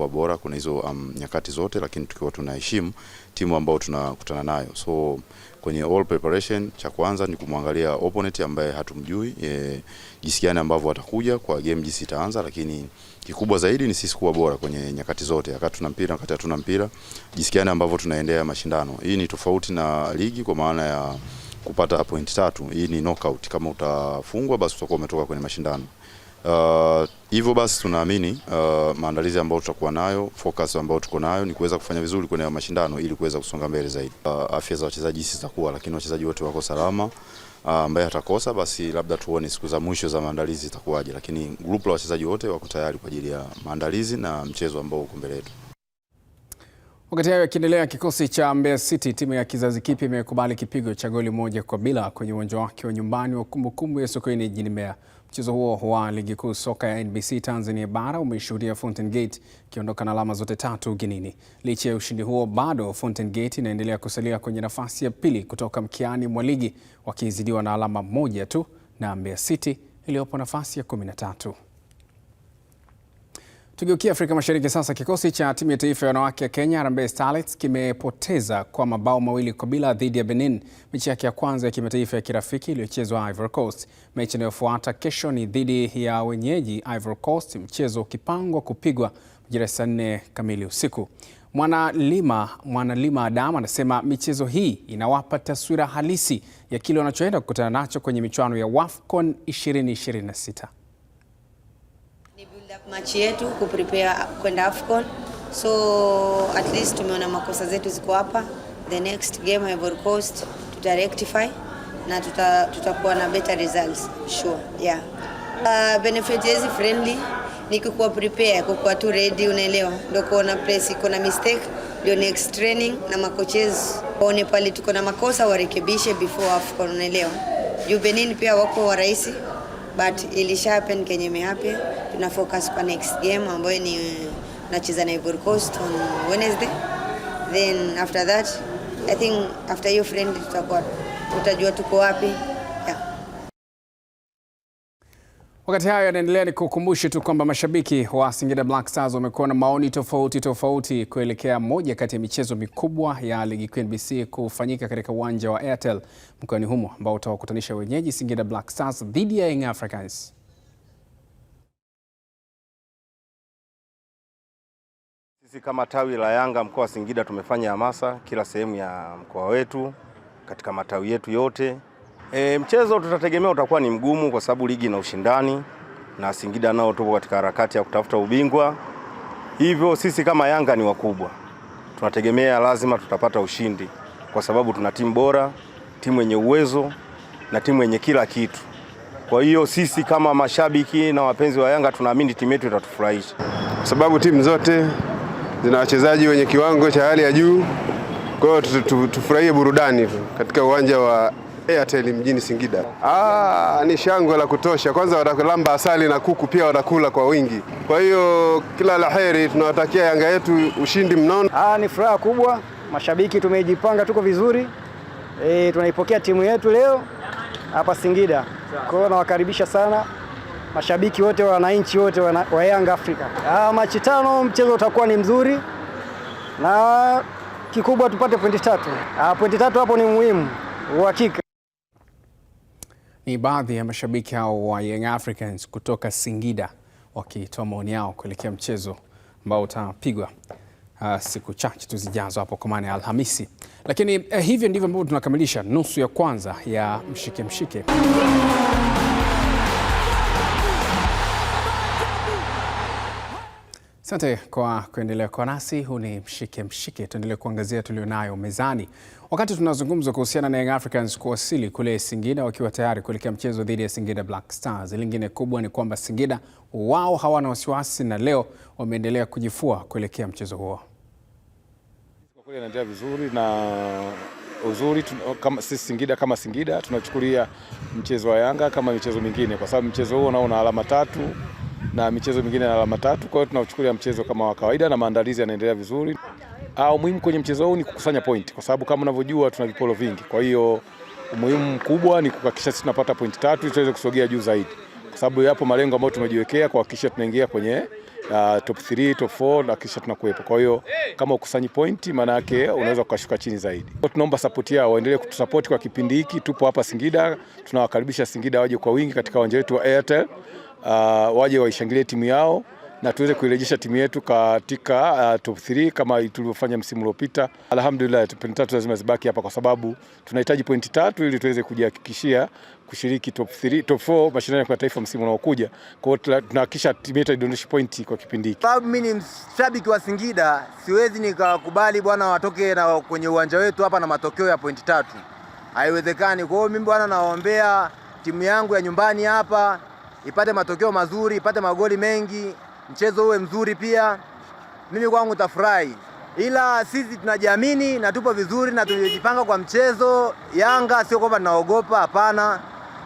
bora kuna hizo nyakati zote, lakini tukiwa tunaheshimu timu ambayo tunakutana nayo. So kwenye all preparation, cha kwanza ni kumwangalia opponent ambaye hatumjui, jinsi gani ambavyo atakuja kwa game, jinsi itaanza, lakini kikubwa zaidi ni sisi kuwa bora kwenye nyakati zote, wakati tuna mpira, wakati hatuna mpira, jinsi gani ambavyo tunaendea mashindano. Hii ni tofauti na ligi kwa maana ya kupata point 3. Hii ni knockout. Kama utafungwa basi utakuwa umetoka kwenye mashindano. Hivyo basi tunaamini maandalizi ambayo tutakuwa nayo, focus ambayo tuko nayo ni kuweza kufanya vizuri kwenye mashindano ili kuweza kusonga mbele zaidi. Afya za wachezaji zitakuwa, lakini wachezaji wote wako salama. Ambaye atakosa basi labda tuone siku za mwisho za maandalizi itakuwaje, lakini group la wachezaji wote wako tayari kwa ajili ya maandalizi na mchezo ambao uko mbele yetu. Wakati hayo yakiendelea, kikosi cha Mbeya City, timu ya kizazi kipya, imekubali kipigo cha goli 1-0 kwenye uwanja wake wa nyumbani wa Kumbukumbu ya Sokoine jijini Mbeya. Mchezo huo wa ligi kuu soka ya NBC Tanzania bara umeshuhudia Fountain Gate ikiondoka na alama zote 3 ugenini. Licha ya ushindi huo, bado Fountain Gate inaendelea kusalia kwenye nafasi ya pili kutoka mkiani mwa ligi, wakizidiwa na alama 1 tu na Mbeya City iliyopo nafasi ya 13. Tugeukia Afrika Mashariki sasa. Kikosi cha timu ya taifa ya wanawake ya Kenya, Harambee Starlets, kimepoteza kwa mabao 2-0 dhidi ya Benin, mechi yake ya kwanza ya kimataifa ya kirafiki iliyochezwa Ivory Coast. Mechi inayofuata kesho ni dhidi ya wenyeji Ivory Coast, mchezo ukipangwa kupigwa majira saa 4 kamili usiku. Mwanalima Adam anasema michezo hii inawapa taswira halisi ya kile wanachoenda kukutana nacho kwenye michuano ya WAFCON 2026. Ni build up match yetu kuprepare kwenda AFCON, so at least tumeona makosa zetu ziko hapa. The next game Ivory Coast tutarectify na tutakuwa na better results sure. Yeah, benefit hizi friendly ni kukuwa prepare, kukuwa tu ready, unaelewa, ndio kuona place iko na mistake, ndio next training na makoches waone pale tuko na makosa warekebishe before AFCON, unaelewa. Juu Benin pia wako wa rahisi, but ilisha happen kenye imehappen. Tuna focus kwa next game ambayo ni tunacheza na Ivory Coast on Wednesday. Then after that I think after your friend tutajua tuko wapi. Yeah. Wakati hayo yanaendelea, ni kukumbushe tu kwamba mashabiki wa Singida Black Stars wamekuwa na maoni tofauti kuelekea moja kati ya michezo mikubwa ya Ligi Kuu NBC kufanyika katika uwanja wa Airtel mkoani humo, ambao utawakutanisha wenyeji Singida Black Stars dhidi ya Young Africans. Sisi kama tawi la Yanga mkoa wa Singida tumefanya hamasa kila sehemu ya mkoa wetu katika matawi yetu yote. Mchezo tutategemea utakuwa ni mgumu kwa sababu ligi na ushindani na Singida nao tupo katika harakati ya kutafuta ubingwa. Hivyo sisi kama Yanga ni wakubwa, tunategemea lazima tutapata ushindi kwa sababu tuna timu bora, timu yenye uwezo na timu yenye kila kitu. Kwa hiyo sisi kama mashabiki na wapenzi wa Yanga tunaamini timu yetu itatufurahisha, kwa sababu timu zote zina wachezaji wenye kiwango cha hali ya juu. Kwa hiyo tufurahie burudani tu katika uwanja wa Airtel mjini Singida. Ni shangwe la kutosha. Kwanza watakulamba asali na kuku pia watakula kwa wingi. Kwa hiyo kila laheri, tunawatakia Yanga yetu ushindi mnono. Ni furaha kubwa. Mashabiki tumejipanga, tuko vizuri. Tunaipokea timu yetu leo hapa Singida. Kwa hiyo nawakaribisha sana mashabiki wote, wananchi wote wa Young Africa. Mechi 5, mchezo utakuwa ni mzuri na kikubwa tupate pointi 3. Pointi 3 hapo ni muhimu, uhakika. Ni baadhi ya mashabiki hao wa Young Africans kutoka Singida wakitoa maoni yao kuelekea mchezo ambao utapigwa siku chache tu zijazo hapo kwa maana ya Alhamisi. Lakini hivyo ndivyo ambavyo tunakamilisha nusu ya kwanza ya Mshike Mshike. Asante kwa kuendelea kwa nasi. Huu ni Mshike Mshike. Tuendelee kuangazia tulionayo mezani. Wakati tunazungumza kuhusiana na Young Africans kuwasili kule Singida wakiwa tayari kuelekea mchezo dhidi ya Singida Black Stars. Lingine kubwa ni kwamba Singida wao hawana wasiwasi na leo wameendelea kujifua kuelekea mchezo huo. Kwa kweli anaendelea vizuri na uzuri kama sisi Singida kama Singida tunachukulia mchezo wa Yanga kama michezo mingine, kwa sababu mchezo huo una alama 3 na michezo mingine na alama 3. Kwa hiyo tunauchukulia mchezo kama wa kawaida na maandalizi yanaendelea vizuri. Muhimu kwenye mchezo huu ni kukusanya point, kwa sababu kama unavyojua tuna vipolo vingi. Kwa hiyo umuhimu mkubwa ni kuhakikisha sisi tunapata point 3 ili tuweze kusogea juu zaidi, kwa sababu yapo malengo ambayo tumejiwekea kuhakikisha tunaingia kwenye top 3, top 4 na kisha tunakuepo. Kwa hiyo kama ukusanyi point, maana yake unaweza ukashuka chini zaidi. Tunaomba support yao, waendelee kutusupport kwa kipindi hiki. Tupo hapa Singida, tunawakaribisha Singida waje kwa wingi katika uwanja wetu wa Airtel. Waje waishangilie timu yao na tuweze kuirejesha timu yetu katika top 3 kama tulivyofanya msimu uliopita. Alhamdulillah, pointi 3 lazima zibaki hapa kwa sababu tunahitaji pointi 3 ili tuweze kujihakikishia kushiriki top 3, top 4 mashindano ya kimataifa msimu unaokuja. Kwa hiyo tunahakikisha timu yetu idondoshe pointi kwa kipindi hiki. Sababu mimi ni mshabiki wa Singida, siwezi nikakubali bwana watoke na kwenye uwanja wetu hapa na matokeo ya pointi 3. Haiwezekani. Kwa hiyo mimi bwana nawaombea timu yangu ya nyumbani hapa ipate matokeo mazuri, ipate magoli mengi, mchezo uwe mzuri pia. Mimi kwangu nitafurahi. Ila sisi tunajiamini na tupo vizuri na tumejipanga kwa mchezo. Yanga sio kwamba tunaogopa, hapana.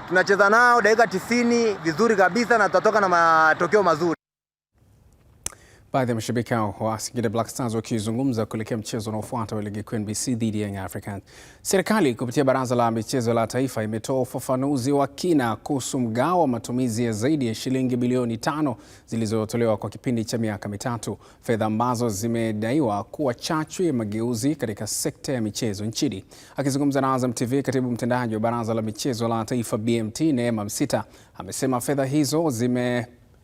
Tunacheza nao dakika 90 vizuri kabisa na tutatoka na matokeo mazuri. Baadhi ya mashabiki wa Singida Black Stars wakizungumza kuelekea mchezo unaofuata wa ligi kuu NBC dhidi ya Young Africans. Serikali kupitia Baraza la Michezo la Taifa imetoa ufafanuzi wa kina kuhusu mgao wa matumizi ya zaidi ya shilingi bilioni 5 zilizotolewa kwa kipindi cha miaka mitatu, fedha ambazo zimedaiwa kuwa chachu ya mageuzi katika sekta ya michezo nchini. Akizungumza na Azam TV, katibu mtendaji wa Baraza la Michezo la Taifa BMT Neema Msita amesema fedha hizo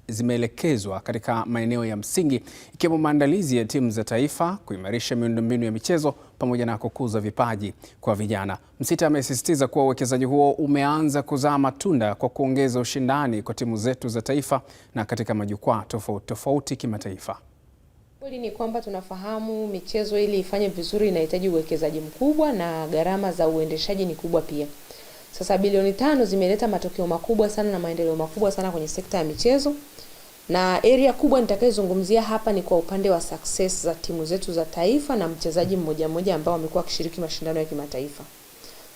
zimeelekezwa katika maeneo ya msingi ikiwemo maandalizi ya timu za taifa, kuimarisha miundombinu ya michezo pamoja na kukuza vipaji kwa vijana. Msita amesisitiza kuwa uwekezaji huo umeanza kuzaa matunda kwa kuongeza ushindani kwa timu zetu za taifa na katika majukwaa tofauti tofauti kimataifa. Kweli ni kwamba tunafahamu michezo ili ifanye vizuri inahitaji uwekezaji mkubwa na gharama za uendeshaji ni kubwa pia. Sasa bilioni 5 zimeleta matokeo makubwa sana na maendeleo makubwa sana kwenye sekta ya michezo. Na area kubwa nitakayozungumzia hapa ni kwa upande wa success za timu zetu za taifa na mchezaji mmoja mmoja ambao wamekuwa wakishiriki mashindano ya kimataifa.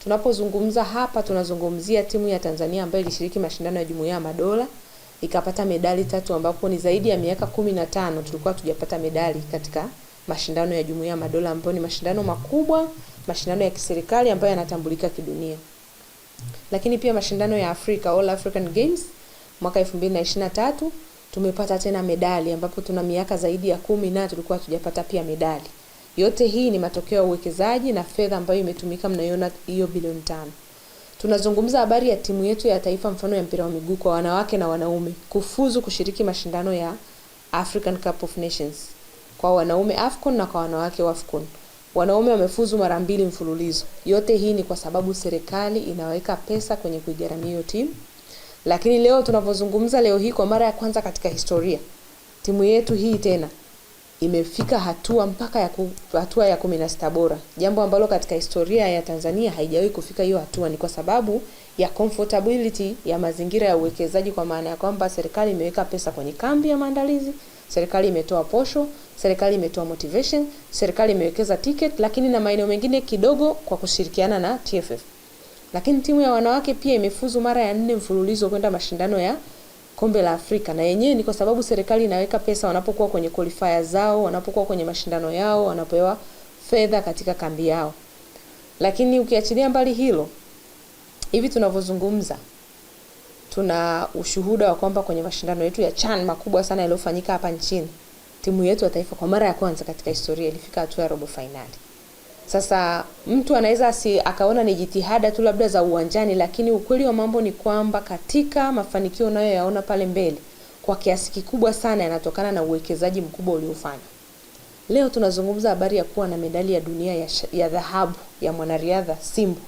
Tunapozungumza hapa tunazungumzia timu ya Tanzania ambayo ilishiriki mashindano ya Jumuiya ya Madola ikapata medali 3, ambapo ni zaidi ya miaka 15 tulikuwa tujapata medali katika mashindano ya Jumuiya ya Madola ambayo ni mashindano makubwa, mashindano ya kiserikali ambayo yanatambulika kidunia. Lakini pia mashindano ya Afrika, All African Games mwaka 2023 tumepata tena medali, ambapo tuna miaka zaidi ya 10 na tulikuwa tujapata pia medali. Yote hii ni matokeo ya uwekezaji na fedha ambayo imetumika, mnaiona hiyo bilioni 5. Tunazungumza habari ya timu yetu ya taifa, mfano ya mpira wa miguu kwa wanawake na wanaume kufuzu kushiriki mashindano ya African Cup of Nations. Kwa wanaume AFCON na kwa wanawake AFCON. Wanaume wamefuzu mara 2 mfululizo. Yote hii ni kwa sababu serikali inaweka pesa kwenye kuigharamia hiyo timu. Lakini leo tunapozungumza leo hii kwa mara ya kwanza katika historia, timu yetu hii tena imefika hatua mpaka hatua ya 16 bora. Jambo ambalo katika historia ya Tanzania haijawahi kufika hiyo hatua, ni kwa sababu ya comfortability ya mazingira ya uwekezaji, kwa maana ya kwamba serikali imeweka pesa kwenye kambi ya maandalizi, serikali imetoa posho, serikali imetoa motivation, serikali imewekeza ticket, lakini na maeneo mengine kidogo kwa kushirikiana na TFF. Lakini timu ya wanawake pia imefuzu mara ya 4 mfululizo kwenda mashindano ya Kombe la Afrika, na yenyewe ni kwa sababu serikali inaweka pesa wanapokuwa kwenye qualifiers zao, wanapokuwa kwenye mashindano yao, wanapewa fedha katika kambi yao. Lakini ukiachilia mbali hilo, hivi tunavyozungumza tuna ushuhuda wa kwamba kwenye mashindano yetu ya CHAN makubwa sana yaliyofanyika hapa nchini, timu yetu ya taifa kwa mara ya kwanza katika historia ilifika hatua ya robo finali. Sasa mtu anaweza akaona ni jitihada tu labda za uwanjani, lakini ukweli wa mambo ni kwamba katika mafanikio unayoyaona pale mbele kwa kiasi kikubwa sana yanatokana na uwekezaji mkubwa uliofanywa. Leo tunazungumza habari ya kuwa na medali ya dunia ya dhahabu ya mwanariadha Simbu,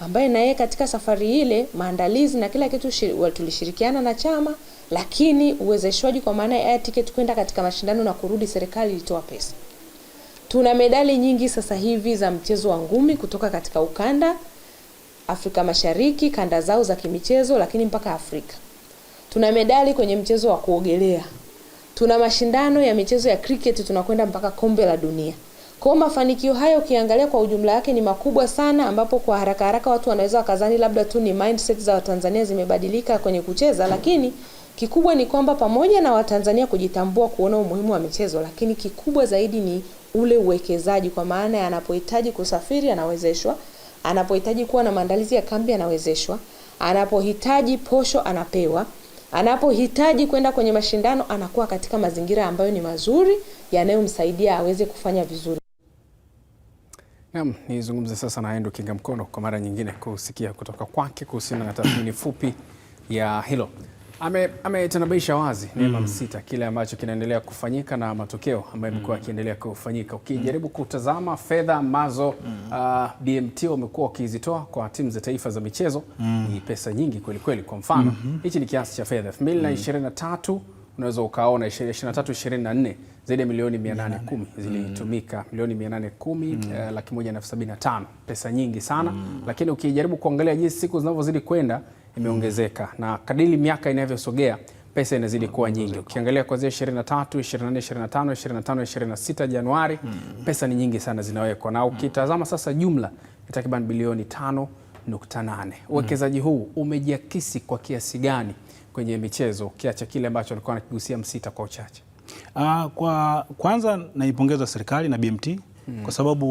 ambaye na yeye katika safari ile maandalizi na kila kitu tulishirikiana na chama, lakini uwezeshwaji kwa maana ya ticket kwenda katika mashindano na kurudi, serikali ilitoa pesa. Tuna medali nyingi sasa hivi za mchezo wa ngumi kutoka katika ukanda Afrika Mashariki, kanda zao za kimichezo, lakini mpaka Afrika. Tuna medali kwenye mchezo wa kuogelea. Tuna mashindano ya michezo ya cricket, tunakwenda mpaka kombe la dunia. Kwa mafanikio hayo ukiangalia kwa ujumla yake ni makubwa sana, ambapo kwa haraka haraka watu wanaweza wakazani labda tu ni mindset za Watanzania zimebadilika kwenye kucheza, lakini kikubwa ni kwamba pamoja na Watanzania kujitambua kuona umuhimu wa michezo, lakini kikubwa zaidi ni ule uwekezaji, kwa maana ya anapohitaji kusafiri anawezeshwa, anapohitaji kuwa na maandalizi ya kambi anawezeshwa, anapohitaji posho anapewa, anapohitaji kwenda kwenye mashindano anakuwa katika mazingira ambayo ni mazuri yanayomsaidia aweze kufanya vizuri. Naam, nizungumze sasa na Endo Kinga Mkono kwa mara nyingine kusikia kutoka kwake kuhusiana na tathmini fupi ya hilo. Ametanabaisha wazi Neema Msita kile ambacho kinaendelea kufanyika na matokeo ambayo yamekuwa yakiendelea kufanyika. Ukijaribu kutazama fedha ambazo BMT wamekuwa wakizitoa kwa timu za taifa za michezo, ni pesa nyingi kweli kweli. Kwa mfano, hichi ni kiasi cha fedha 2023, unaweza ukaona 23-24 zaidi ya milioni 810 zilitumika, milioni 810 175,075, pesa nyingi sana. Lakini ukijaribu kuangalia jinsi siku zinavyozidi kwenda imeongezeka, na kadiri miaka inavyosogea pesa inazidi kuwa nyingi. Ukiangalia kuanzia 23, 24, 25, 25, 26 Januari, pesa ni nyingi sana zinawekwa, na ukitazama sasa jumla ni takriban bilioni 5.8. Uwekezaji huu umejiakisi kwa kiasi gani kwenye michezo, ukiacha kile ambacho alikuwa anakigusia Msita kwa uchache? Kwa kwanza naipongeza serikali na BMT kwa sababu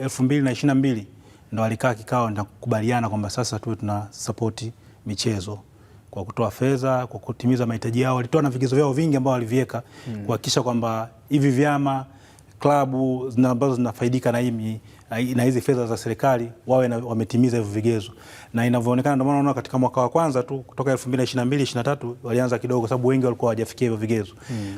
2022 ndo walikaa kikao na kukubaliana kwamba sasa tuwe tuna support michezo kwa kutoa fedha, kwa kutimiza mahitaji yao. Walitoa na vigezo vyao vingi ambao waliviweka kuhakikisha kwamba hivi vyama, klabu ambazo zinafaidika na hizi fedha za serikali wametimiza hivyo vigezo. Na inavyoonekana ndio maana unaona katika mwaka wa kwanza tu kutoka 2022-23 walianza kidogo kwa sababu wengi walikuwa hawajafikia hivyo vigezo.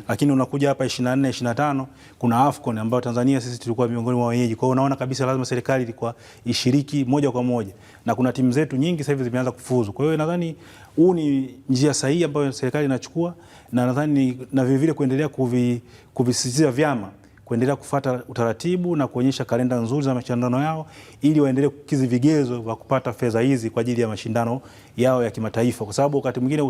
Lakini unakuja hapa 24-25 kuna AFCON ambayo Tanzania sisi tulikuwa miongoni mwa wenyeji. Kwa hiyo unaona kabisa lazima serikali ilikuwa ishiriki moja kwa moja. Na kuna timu zetu nyingi sasa hivi zimeanza kufuzu. Kwa hiyo nadhani huu ni njia sahihi ambayo serikali inachukua, na nadhani na vile vile kuendelea kuvisisitiza vyama kuendelea kufuata utaratibu na kuonyesha kalenda nzuri za mashindano yao ili waendelee kukizi vigezo vya kupata fedha hizi kwa ajili ya mashindano yao ya kimataifa, kwa sababu wakati mwingine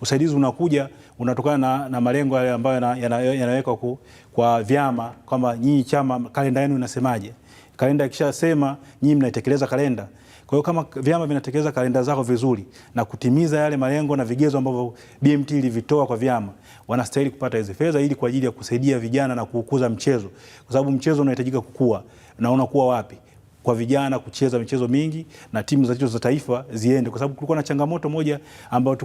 usaidizi unakuja unatokana na malengo yale ambayo yanawekwa kwa vyama, kwamba nyinyi chama kalenda yenu inasemaje. Kalenda ikishasema nyinyi mnaitekeleza kalenda. Kwa hiyo kama vyama vinatekeleza kalenda zao vizuri na kutimiza yale malengo na vigezo ambavyo BMT ilivitoa kwa vyama, wanastahili kupata hizo fedha ili kwa ajili ya kusaidia vijana na kukuza mchezo, kwa sababu mchezo unahitajika kukua. Na unakuwa wapi? Kwa vijana kucheza michezo mingi na timu za taifa ziende, kwa sababu kulikuwa na changamoto moja ambayo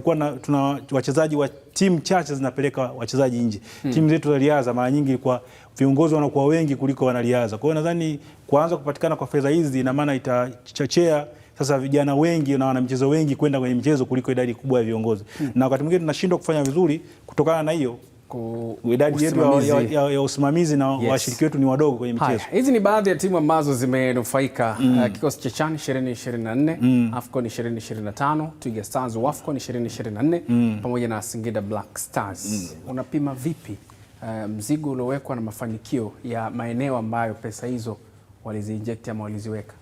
tuna wachezaji wa timu chache zinapeleka wachezaji nje. Timu zetu za riadha mara nyingi ilikuwa viongozi wanakuwa wengi kuliko wanariadha. Kwa hiyo nadhani kuanza kupatikana kwa fedha hizi ina maana itachochea sasa vijana wengi na wana michezo wengi kwenda kwenye michezo kuliko idadi kubwa ya viongozi. Na wakati mwingine tunashindwa kufanya vizuri kutokana na hiyo idadi yetu ya usimamizi na washiriki wetu ni wadogo kwenye michezo. Hizi ni baadhi ya timu ambazo zimenufaika. Kikosi cha CHAN 2024, AFCON 2025, Twiga Stars wa AFCON 2024 pamoja na Singida Black Stars. Unapima vipi mzigo uliowekwa na mafanikio ya maeneo ambayo pesa hizo waliziinject ama waliziweka?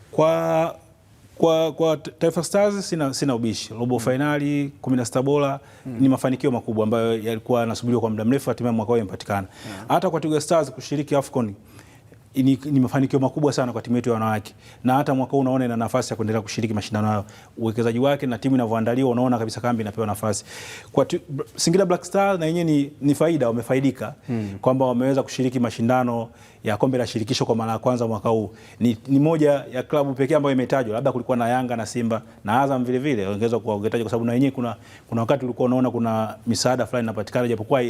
Kwa Taifa Stars sina ubishi. Robo finali 16 bora ni mafanikio makubwa ambayo yalikuwa yanasubiriwa kwa muda mrefu, hatimaye mwaka huu yamepatikana. Hata kwa Twiga Stars kushiriki AFCON ni mafanikio makubwa sana kwa timu yetu ya wanawake, na hata mwaka huu unaona ina nafasi ya kuendelea kushiriki mashindano hayo. Uwekezaji wake na timu inavyoandaliwa, unaona kabisa kambi inapewa nafasi. Kwa Singida Black Stars na yenyewe ni faida, wamefaidika kwamba wameweza kushiriki mashindano ya kombe la shirikisho kwa mara ya kwanza mwaka huu. Ni moja ya klabu pekee ambayo imetajwa, labda kulikuwa na Yanga na Simba na Azam vile vile ongeza kwa ungetaja, kwa sababu na yenyewe kuna wakati ulikuwa unaona kuna misaada fulani inapatikana, japokuwa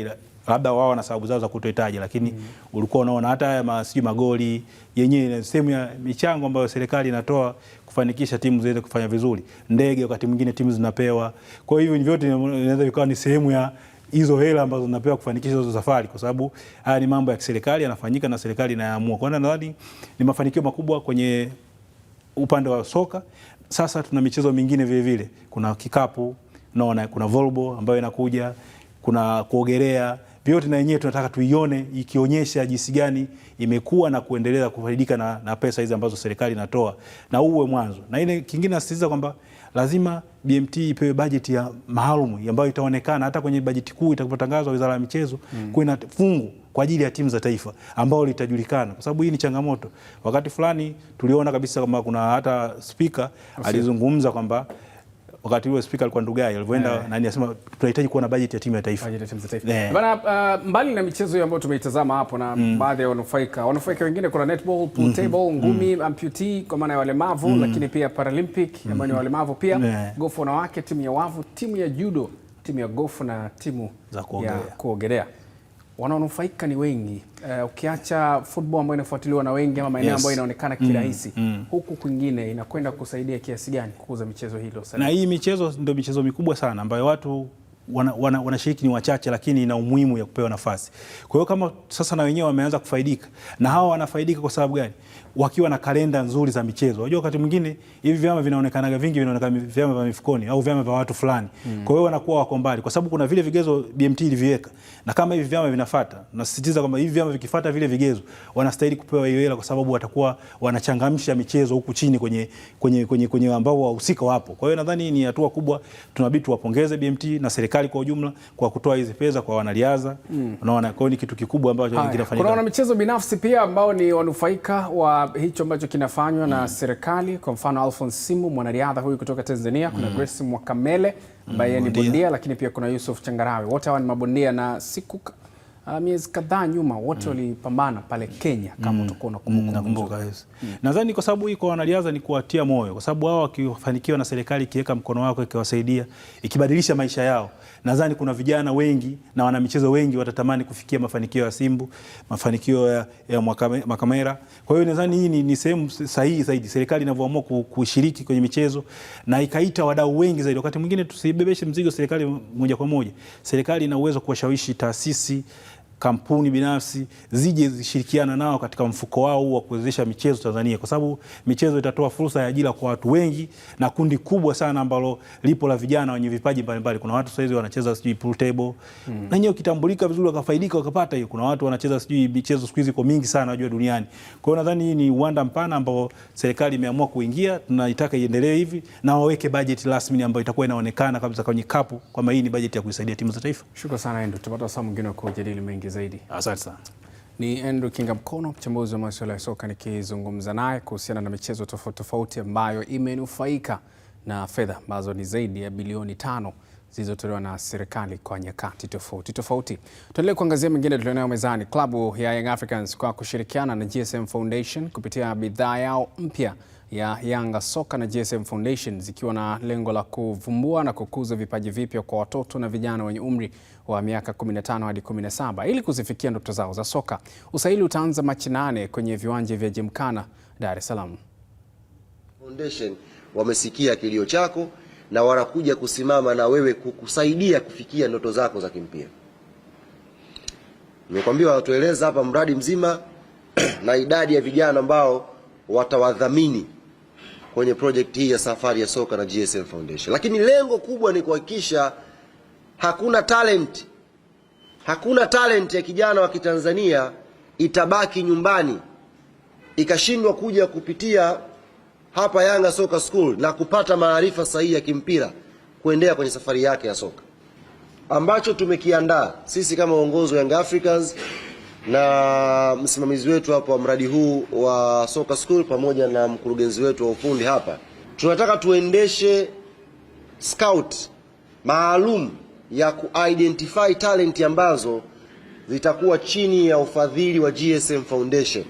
labda wao na sababu zao za kutohitaji, lakini ulikuwa unaona hata magoli yenyewe sehemu ya michango ambayo serikali inatoa kufanikisha timu ziweze kufanya vizuri. Ndege wakati mwingine timu zinapewa. Kwa hiyo vyote inaweza ikawa ni sehemu ya hizo hela ambazo zinapewa kufanikisha hizo safari, kwa sababu haya ni mambo ya serikali yanafanyika na serikali inaamua. Kwa hiyo nadhani ni mafanikio makubwa kwenye upande wa soka. Sasa tuna michezo mingine vile vile. Kuna kikapu, naona kuna volleyball ambayo inakuja, kuna kuogelea. Vyote na yenyewe tunataka tuione ikionyesha jinsi gani imekuwa na kuendelea kufaidika na pesa hizi ambazo serikali inatoa, na uwe mwanzo. Na ile kingine nasisitiza kwamba lazima BMT ipewe bajeti ya maalum ambayo itaonekana hata kwenye bajeti kuu itakapotangazwa Wizara ya Michezo, kuna fungu kwa ajili ya timu za taifa ambao litajulikana, kwa sababu hii ni changamoto. Wakati fulani tuliona kabisa kama kuna hata speaker alizungumza kwamba wakati huo speaker alikuwa Ndugai alivyoenda na anasema tunahitaji kuwa na bajeti ya timu ya taifa. Bana, mbali na michezo hiyo ambayo tumeitazama hapo na baadhi ya wanufaika wengine, kuna netball, pool table, ngumi, amputee kwa maana ya walemavu, lakini pia Paralympic ambayo ni walemavu pia, gofu wanawake, timu ya wavu, timu ya judo, timu ya gofu na timu ya kuogelea. Wanaonufaika ni wengi. Ukiacha football ambayo inafuatiliwa na wengi ama maeneo ambayo inaonekana kirahisi, huku kwingine inakwenda kusaidia kiasi gani kukuza michezo hilo sana? Na hii michezo ndio michezo mikubwa sana ambayo watu wanashiriki ni wachache, lakini ina umuhimu ya kupewa nafasi. Kwa hiyo kama sasa na wenyewe wameanza kufaidika, na hawa wanafaidika kwa sababu gani? Wakiwa na kalenda nzuri za michezo. Unajua wakati mwingine hivi vyama vinaonekana vingi, vinaonekana vyama vya mifukoni au vyama vya watu fulani. Kwa hiyo wanakuwa wako mbali, kwa sababu kuna vile vigezo BMT iliviweka. Na kama hivi vyama vinafuata, nasisitiza kwamba hivi vyama vikifuata vile vigezo, wanastahili kupewa hiyo hela, kwa sababu watakuwa wanachangamsha michezo huku chini kwenye ambao wahusika wapo. Kwa hiyo nadhani ni hatua kubwa, tunabidi tuwapongeze BMT na serikali kwa ujumla kwa kutoa hizi pesa kwa wanariadha. Unaona, kwa hiyo ni kitu kikubwa ambacho kinafanyika. Kuna wana michezo binafsi pia ambao ni wanufaika wa hicho ambacho kinafanywa na serikali. Kwa mfano Alphonse Simbu, mwanariadha huyu kutoka Tanzania, kuna Grace Mwakamele ambaye ni bondia, lakini pia kuna Yusuf Changarawe. Wote hawa ni mabondia, na siku miezi kadhaa nyuma wote walipambana pale Kenya kama utakuwa unakumbuka. Yes. Nadhani kwa sababu iko wanariadha ni kuwatia moyo, kwa sababu hao wakifanikiwa na serikali ikiweka mkono wako ikiwasaidia, ikibadilisha maisha yao, nadhani kuna vijana wengi na wanamichezo wengi watatamani kufikia mafanikio ya Simbu, mafanikio ya Makamera. Kwa hiyo nadhani hii ni sehemu sahihi zaidi serikali inavyoamua kushiriki kwenye michezo na ikaita wadau wengi zaidi. Wakati mwingine tusibebeshe mzigo serikali moja kwa moja. Serikali ina uwezo kuwashawishi taasisi, kampuni binafsi zije zishirikiana nao katika mfuko wao wa kuwezesha michezo Tanzania, kwa sababu michezo itatoa fursa ya ajira kwa watu wengi na kundi kubwa sana ambalo lipo la vijana wenye vipaji mbalimbali. Kuna watu sasa hivi wanacheza sijui pool table na nyewe kitambulika vizuri wakafaidika wakapata hiyo. Kuna watu wanacheza sijui michezo siku hizi kwa mingi sana unajua duniani. Kwa hiyo nadhani hii ni uwanda mpana ambao serikali imeamua kuingia, tunaitaka iendelee hivi na waweke budget rasmi ambayo itakuwa inaonekana kabisa kwenye kapu kama hii ni budget ya kuisaidia timu za taifa. Shukrani sana Andrew, tupata saa mwingine wa kujadili mengi zaidi. Asante sana. Ni Andrew Kinga Mkono, mchambuzi wa masuala ya soka, nikizungumza naye kuhusiana na michezo tofauti tofauti ambayo imenufaika na fedha ambazo ni zaidi ya bilioni 5 zilizotolewa na serikali kwa nyakati tofauti tofauti. Tuendelee kuangazia mengine tulionayo mezani. Klabu ya Young Africans kwa kushirikiana na GSM Foundation kupitia bidhaa yao mpya ya Yanga Soka na GSM Foundation, zikiwa na lengo la kuvumbua na kukuza vipaji vipya kwa watoto na vijana wenye umri wa miaka 15 hadi 17 ili kuzifikia ndoto zao za soka. Usahili utaanza Machi 8 kwenye viwanja vya Gymkhana, Dar es Salaam. Foundation wamesikia kilio chako na wanakuja kusimama na wewe kukusaidia kufikia ndoto zako za kimpira. Nimekwambia watueleza hapa mradi mzima na idadi ya vijana ambao watawadhamini kwenye project hii ya safari ya soka na GSM Foundation. Lakini lengo kubwa ni kuhakikisha hakuna talent ya kijana wa Kitanzania itabaki nyumbani ikashindwa kuja kupitia hapa Yanga Soka School na kupata maarifa sahihi ya kimpira kuendea kwenye safari yake ya soka. Ambacho tumekiandaa sisi kama uongozi wa Young Africans na msimamizi wetu hapa wa mradi huu wa Soka School pamoja na mkurugenzi wetu wa ufundi hapa, tunataka tuendeshe scout maalum ya ku-identify talent ambazo zitakuwa chini ya ufadhili wa GSM Foundation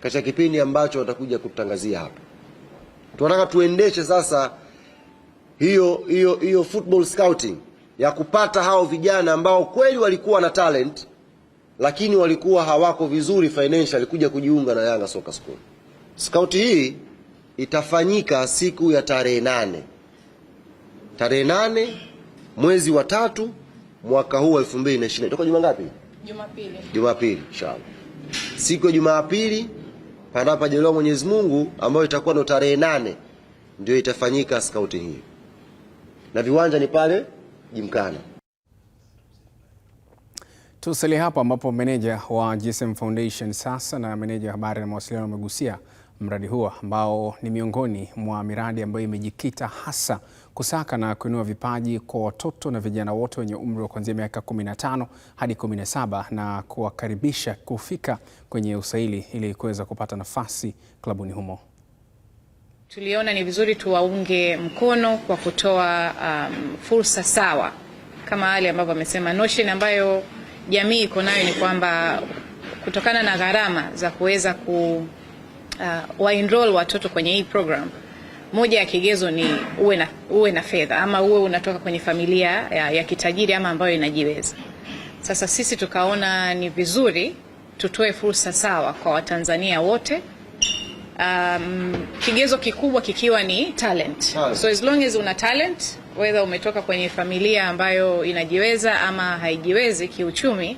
katika kipindi ambacho watakuja kutangazia hapa. Tunataka tuendeshe sasa hiyo football scouting ya kupata hao vijana ambao kweli walikuwa na talent lakini walikuwa hawako vizuri financially kuja kujiunga na Yanga Soka School. Scout hii itafanyika siku ya tarehe 8 mwezi wa 3 mwaka huu 2020. Itakuwa juma ngapi? Jumapili inshallah. Siku ya Jumapili panapo majaliwa Mwenyezi Mungu, ambayo itakuwa ndo tarehe 8 ndio itafanyika scouting hii. Na viwanja ni pale Gymkhana. Tusalie hapo ambapo meneja wa GSM Foundation sasa na meneja wa habari na mawasiliano wamegusia mradi huo ambao ni miongoni mwa miradi ambayo imejikita hasa kusaka na kuinua vipaji kwa watoto na vijana wote wenye umri wa kuanzia miaka 15 hadi 17 na kuwakaribisha kufika kwenye usahili ili kuweza kupata nafasi klabuni humo. Tuliona ni vizuri tuwaunge mkono kwa kutoa fursa sawa kama hali ambavyo amesema. Notion ambayo jamii iko nayo ni kwamba kutokana na gharama za kuweza wa-enroll watoto kwenye hii program, moja ya kigezo ni uwe na fedha ama uwe unatoka kwenye familia ya kitajiri ama ambayo inajiweza. Sasa sisi tukaona ni vizuri tutoe fursa sawa kwa Watanzania wote. Kigezo kikubwa kikiwa ni talent. So as long as una talent, whether umetoka kwenye familia ambayo inajiweza ama haijiwezi kiuchumi,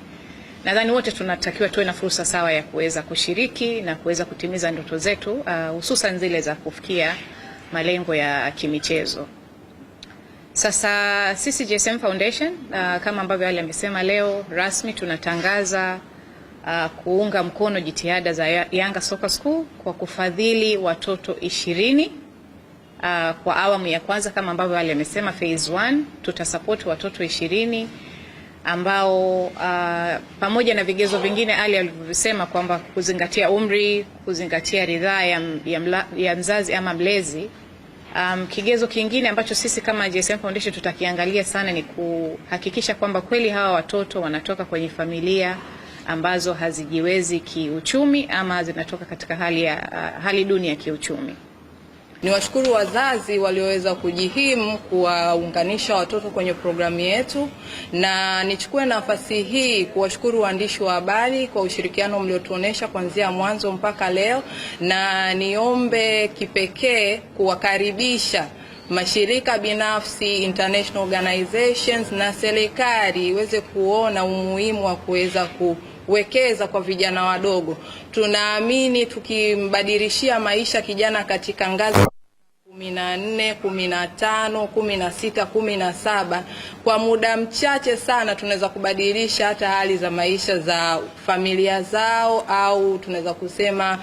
nadhani wote tunatakiwa tuwe na fursa sawa ya kuweza kushiriki na kuweza kutimiza ndoto zetu, hususan zile za kufikia malengo ya kimichezo. Sasa sisi GSM Foundation kama ambavyo Ali amesema, leo rasmi tunatangaza kuunga mkono jitihada za Yanga Soccer School kwa kufadhili watoto 20 kwa awamu ya kwanza. Kama ambavyo Ali amesema, phase 1 tutasupport watoto 20 ambao pamoja na vigezo vingine Ali alivyosema kwamba kuzingatia umri, kuzingatia ridhaa ya mzazi ama mlezi. Kigezo kingine ambacho sisi kama GSM Foundation tutakiangalia sana ni kuhakikisha kwamba kweli hawa watoto wanatoka kwenye familia ambazo hazijiwezi kiuchumi ama zinatoka katika hali duni ya kiuchumi. Niwashukuru wazazi walioweza kujihimu kuwaunganisha watoto kwenye programu yetu, na nichukue nafasi hii kuwashukuru waandishi wa habari kwa ushirikiano mliotuonesha kuanzia mwanzo mpaka leo, na niombe kipekee kuwakaribisha mashirika binafsi, international organizations na serikali iweze kuona umuhimu wa kuweza kuwekeza kwa vijana wadogo. Tunaamini tukimbadilishia maisha kijana katika ngazi 14, 15, 16, 17 kwa muda mchache sana tunaweza kubadilisha hata hali za maisha za familia zao, au tunaweza kusema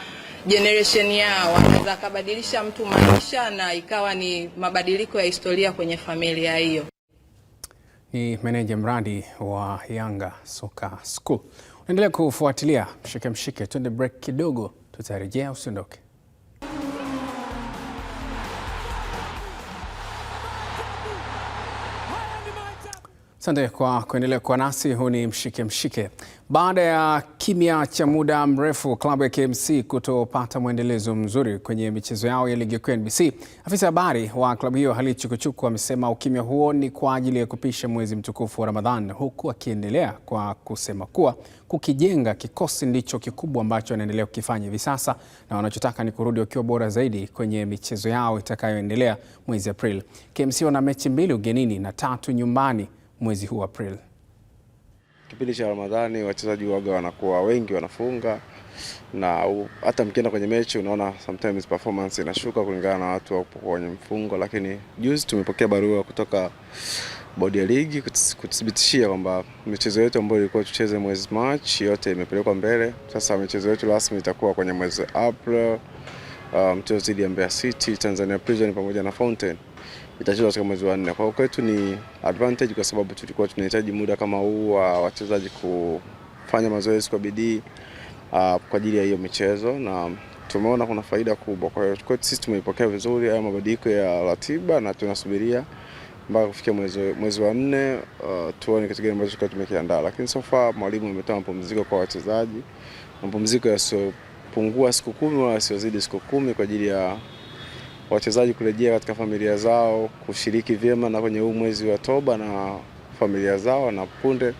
generation yao. Anaweza kubadilisha mtu maisha na ikawa ni mabadiliko ya historia kwenye familia hiyo. Ni meneja mradi wa Yanga Soka School. Endelea kufuatilia Mshike Mshike. Twende break kidogo, tutarejea, usiondoke. Asante kwa kuendelea kuwa nasi. Huu ni Mshike Mshike. Baada ya kimya cha muda mrefu, klabu ya KMC kutopata mwendelezo mzuri kwenye michezo yao ya ligi kuu NBC, afisa habari wa klabu hiyo Halid Chukuchuku amesema ukimya huo ni kwa ajili ya kupisha mwezi mtukufu wa Ramadhan, huku akiendelea kwa kusema kuwa kukijenga kikosi ndicho kikubwa ambacho wanaendelea kukifanya hivi sasa, na wanachotaka ni kurudi wakiwa bora zaidi kwenye michezo yao itakayoendelea mwezi Aprili. KMC wana mechi 2 ugenini na 3 nyumbani mwezi huu April. Kipindi cha Ramadhani wachezaji waga wanakuwa wengi wanafunga, na hata mkienda kwenye mechi unaona sometimes performance inashuka kulingana na watu wapo kwenye mfungo, lakini juzi tumepokea barua kutoka bodi ya ligi kuthibitishia kwamba michezo yetu ambayo ilikuwa tucheze mwezi March yote imepelekwa mbele. Sasa michezo yetu rasmi itakuwa kwenye mwezi April. Mchezo dhidi ya Mbeya City, Tanzania Prison pamoja na Fountain itachezwa katika mwezi wa 4. Kwa hiyo kwetu ni advantage kwa sababu tulikuwa tunahitaji muda kama huu wa wachezaji kufanya mazoezi kwa bidii kwa ajili ya hiyo michezo, na tumeona kuna faida kubwa. Kwa hiyo kwetu sisi tumeipokea vizuri haya mabadiliko ya ratiba, na tunasubiria mpaka kufikia mwezi wa 4 tuone kitu gani ambacho tumekiandaa. Lakini so far mwalimu ametoa mapumziko kwa wachezaji, mapumziko yasiyopungua siku 10 wala yasiyozidi siku 10 kwa ajili ya wachezaji kurejea katika familia zao, kushiriki vyema na kwenye huu mwezi wa toba na familia zao, na punde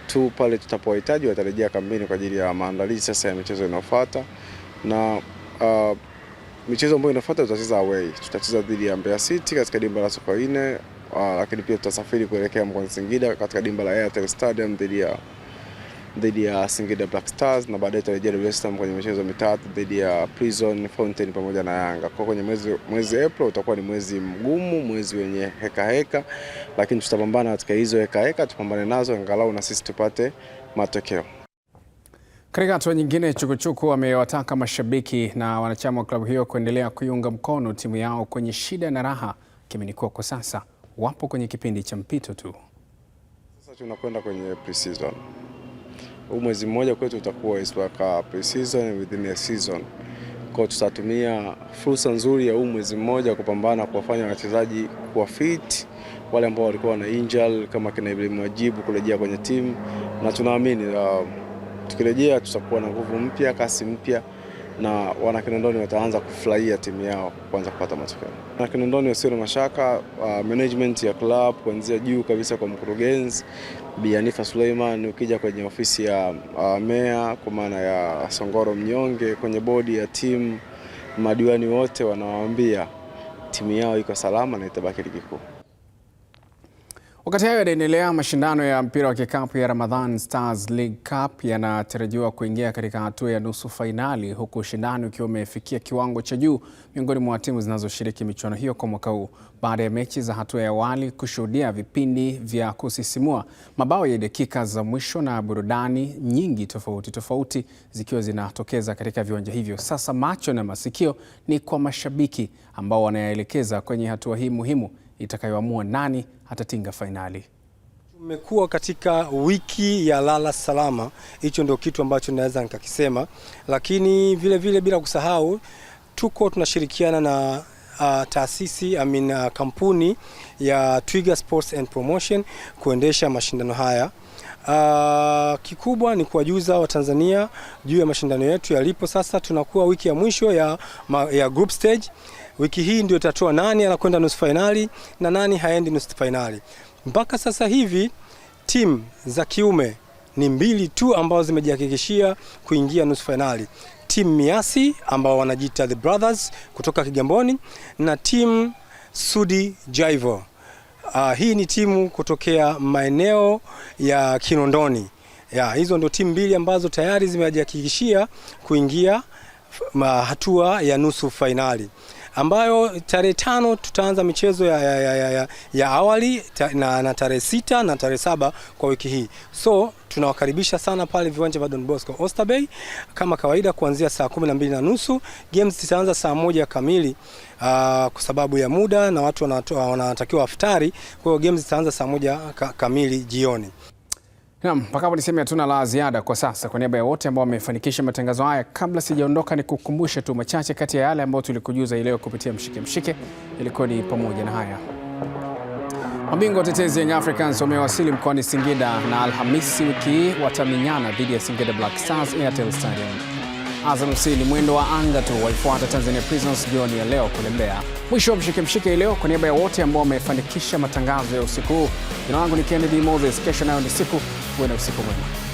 tu pale tutapowahitaji watarejea kambini kwa ajili ya maandalizi sasa ya michezo inayofuata. Na michezo ambayo inafuata tutacheza away. Tutacheza dhidi ya Mbeya City katika dimba la Sokoine, lakini pia tutasafiri kuelekea mkoani Singida katika dimba la Airtel Stadium dhidi ya Singida Black Stars, na baadaye tutarejea Dar es Salaam kwenye michezo mitatu dhidi ya Prison, Fountain pamoja na Yanga. Kwa kwenye mwezi April utakuwa ni mwezi mgumu, mwezi wenye heka, lakini tutapambana katika hizo heka, tupambane nazo angalau na sisi tupate matokeo. Katika hatua nyingine, Chukuchuku amewataka mashabiki na wanachama wa klabu hiyo kuendelea kuiunga mkono timu yao kwenye shida na raha, kimenikuwa kwa sasa wapo kwenye kipindi cha mpito tu. Sasa tunakwenda kwenye pre-season. Huu mwezi mmoja kwetu utakuwa iswaka pre-season within a season. Kwa tutatumia fursa nzuri ya huu mwezi mmoja kupambana kuwafanya wachezaji kuwa fit, wale ambao walikuwa na injury kama kina Ibrahim Wajibu kurejea kwenye timu, na tunaamini tukirejea tutakuwa na nguvu mpya, kasi mpya, na wana Kinondoni wataanza kufurahia timu yao kuanza kupata matokeo. Na Kinondoni wasio na mashaka, management ya club kuanzia juu kabisa kwa mkurugenzi Bi Hanifa Suleiman, ukija kwenye ofisi ya meya kwa maana ya Songoro Mnyonge, kwenye bodi ya timu, madiwani wote wanawaambia timu yao iko salama na itabaki ligi kuu. Wakati hayo yanaendelea, mashindano ya mpira wa kikapu ya Ramadhan Stars League Cup yanatarajiwa kuingia katika hatua ya nusu fainali, huku ushindani ukiwa umefikia kiwango cha juu miongoni mwa timu zinazoshiriki michuano hiyo kwa mwaka huu, baada ya mechi za hatua ya awali kushuhudia vipindi vya kusisimua, mabao ya dakika za mwisho na burudani nyingi tofauti zikiwa zinatokeza katika viwanja hivyo. Sasa macho na masikio ni kwa mashabiki ambao wanayaelekeza kwenye hatua hii muhimu itakayoamua nani atatinga fainali. Tumekuwa katika wiki ya lala salama, hicho ndio kitu ambacho naweza nikakisema, lakini vile bila kusahau tunashirikiana na taasisi kampuni ya Twiga Sports and Promotion kuendesha mashindano haya. Kikubwa ni kuwajuza Watanzania juu ya mashindano yetu yalipo. Sasa tunakuwa wiki ya mwisho ya group stage. Wiki hii ndio itatoa nani anakwenda nusu finali na nani haendi nusu finali. Mpaka sasa hivi timu za kiume ni 2 tu ambao zimejihakikishia kuingia nusu finali. Timu Miasi ambao wanajiita The Brothers kutoka Kigamboni na timu Sudi Jaivo. Hii ni timu kutokea maeneo ya Kinondoni. Hizo ndio timu 2 ambazo tayari zimejihakikishia kuingia hatua ya nusu finali, ambayo tarehe 5 tutaanza michezo ya awali na tarehe 6 na tarehe 7 kwa wiki hii. So tunawakaribisha sana pale viwanja vya Don Bosco Oysterbay kama kawaida kuanzia saa 12:30. Games zitaanza saa 1 kamili kwa sababu ya muda na watu wanatakiwa iftari. Kwa hiyo games zitaanza saa 1 kamili jioni. Naam, mpaka hapo niseme hatuna la ziada kwa sasa. Kwa niaba ya wote ambao wamefanikisha matangazo haya, kabla sijaondoka, ni kukumbusha tu machache kati ya yale ambayo tulikujuza leo kupitia mshike mshike. Ilikuwa ni pamoja na haya: mabingwa watetezi Young Africans wamewasili mkoani Singida na Alhamisi wiki hii wataminyana dhidi ya Singida Black Stars Airtel Stadium. Azam FC ni mwendo wa anga tu waifuata Tanzania Prisons jioni ya leo kule Mbeya. Mwisho wa mshike mshike leo. Kwa niaba ya wote ambao wamefanikisha matangazo ya usiku huu, jina langu ni Kennedy Moses. Kesho nayo ni siku. Uwe na usiku mwema.